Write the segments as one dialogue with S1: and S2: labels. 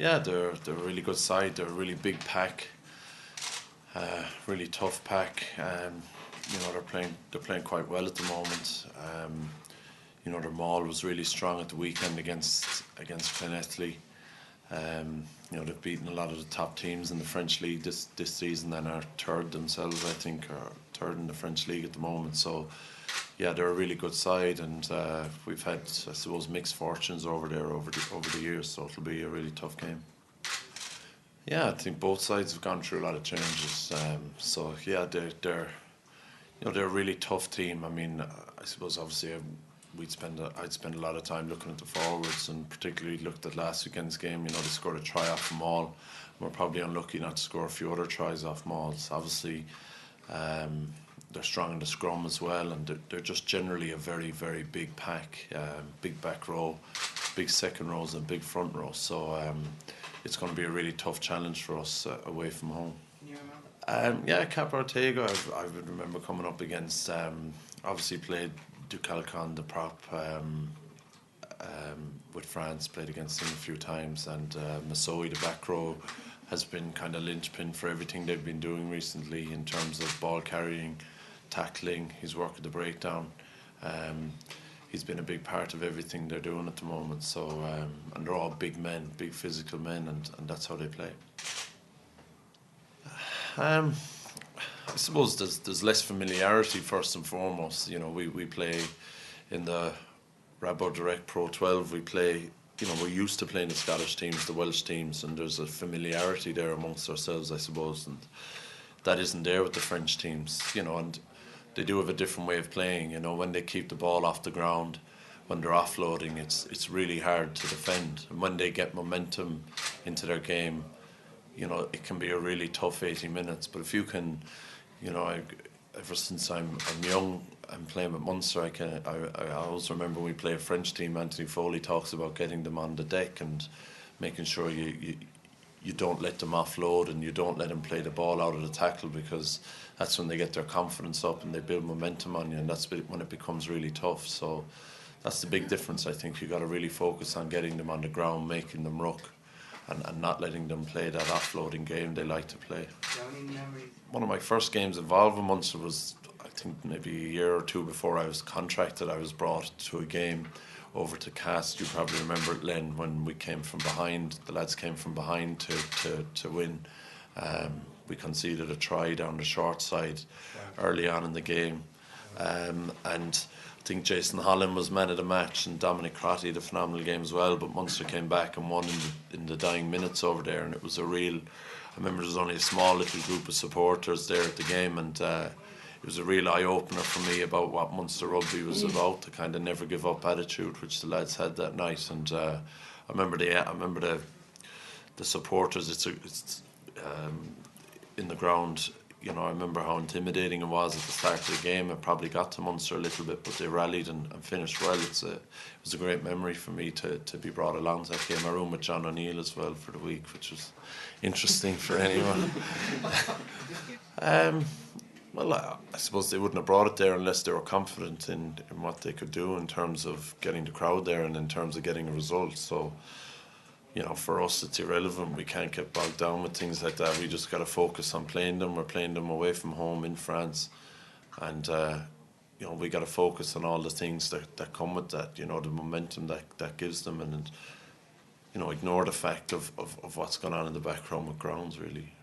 S1: Yeah, they're a really good side. They're a really big pack, really tough pack. They're playing quite well at the moment. Their maul was really strong at the weekend against Clonethley. They've beaten a lot of the top teams in the French league this season and are third themselves, I think, or third in the French league at the moment. So, yeah, they're a really good side, and we've had, I suppose, mixed fortunes over there over the years. So it'll be a really tough game. Yeah, I think both sides have gone through a lot of changes. So yeah, they're a really tough team. I mean, I suppose obviously I'd spend a lot of time looking at the forwards, and particularly looked at last weekend's game. They scored a try off the maul. We're probably unlucky not to score a few other tries off mauls. Obviously, they're strong in the scrum as well, and they're just generally a very, very big pack, big back row, big second rows and big front rows. So it's going to be a really tough challenge for us away from home.
S2: Can you remember?
S1: Yeah, Cap Ortega, I would remember coming up against, obviously played Ducalcon, the prop, with France, played against him a few times, and Masoi, the back row, has been kind of linchpin for everything they've been doing recently in terms of ball carrying, tackling, his work at the breakdown. He's been a big part of everything they're doing at the moment. So, and they're all big men, big physical men, and that's how they play. I suppose there's less familiarity first and foremost. We play in the Rabo Direct Pro 12. We play, we're used to playing the Scottish teams, the Welsh teams, and there's a familiarity there amongst ourselves, I suppose, and that isn't there with the French teams. And they do have a different way of playing. When they keep the ball off the ground, when they're offloading, it's really hard to defend, and when they get momentum into their game, it can be a really tough 80 minutes. But if you can, ever since I'm young, I'm playing with Munster. I always remember when we play a French team, Anthony Foley talks about getting them on the deck and making sure you don't let them offload and you don't let them play the ball out of the tackle, because that's when they get their confidence up and they build momentum on you, and that's when it becomes really tough. So that's the big difference. I think you got to really focus on getting them on the ground, making them ruck, and not letting them play that offloading game they like to play. One of my first games involved with Munster was, I think, maybe a year or two before I was contracted. I was brought to a game over to Cast. You probably remember it, Len, when we came from behind. The lads came from behind to win. We conceded a try down the short side early on in the game. And I think Jason Holland was man of the match, and Dominic Crotty had a phenomenal game as well. But Munster came back and won in the dying minutes over there, and it was a real. I remember there was only a small little group of supporters there at the game, and it was a real eye opener for me about what Munster rugby was about, the kind of never give up attitude which the lads had that night. And I remember the supporters. It's in the ground. I remember how intimidating it was at the start of the game. It probably got to Munster a little bit, but they rallied and finished well. It was a great memory for me to be brought along to that game. I roomed with John O'Neill as well for the week, which was interesting for anyone. Well, I suppose they wouldn't have brought it there unless they were confident in what they could do in terms of getting the crowd there and in terms of getting a result. So, for us, it's irrelevant. We can't get bogged down with things like that. We just got to focus on playing them. We're playing them away from home in France, and we got to focus on all the things that come with that. The momentum that gives them, and ignore the fact of what's going on in the background with grounds, really.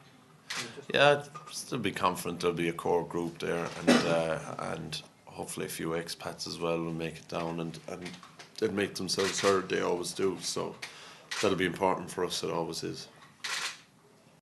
S1: Yeah, still be confident there'll be a core group there, and hopefully a few expats as well will make it down, and they'll make themselves heard. They always do. So that'll be important for us. It always is.